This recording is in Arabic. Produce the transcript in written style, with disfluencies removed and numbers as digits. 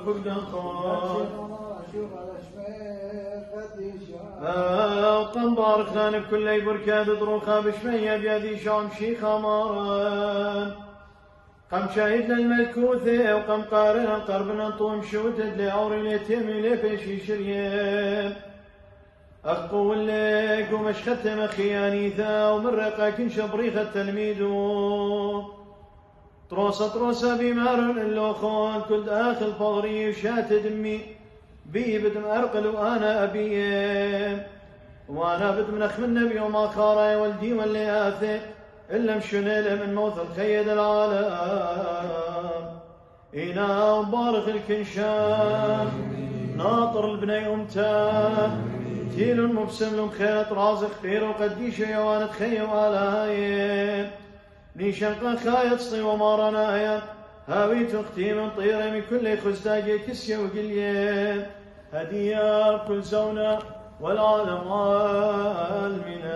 كل خان قم بارك لنا بكل بركات دروخا بشمية بيدي شام شيخا مارن قم شاهد للملكوثة وقم قارنا قربنا طوم شوتد لأوري اليتيم لفشي شريم أقول لك ومش ختم خيانيثا ومرقا كن شبريخ التلميذو تروسا بمار اللوخون كل داخل فغري وشات دمي بي بدم أرقل وأنا أبيم وأنا بدم نخم النبي وما خاراي والدي واللي آثي إلا مشنل من موت الخيد العالم إنا وبارخ الكنشان ناطر البني أمتا تيل مبسم لهم خيرت رازق خير وقديش يوانت خي وآلاي نيشان خايت صي ومارنايا هاوي تختي من طيرة من كل خزداجي كسية وقلية هدية كل زونة والعالم المنى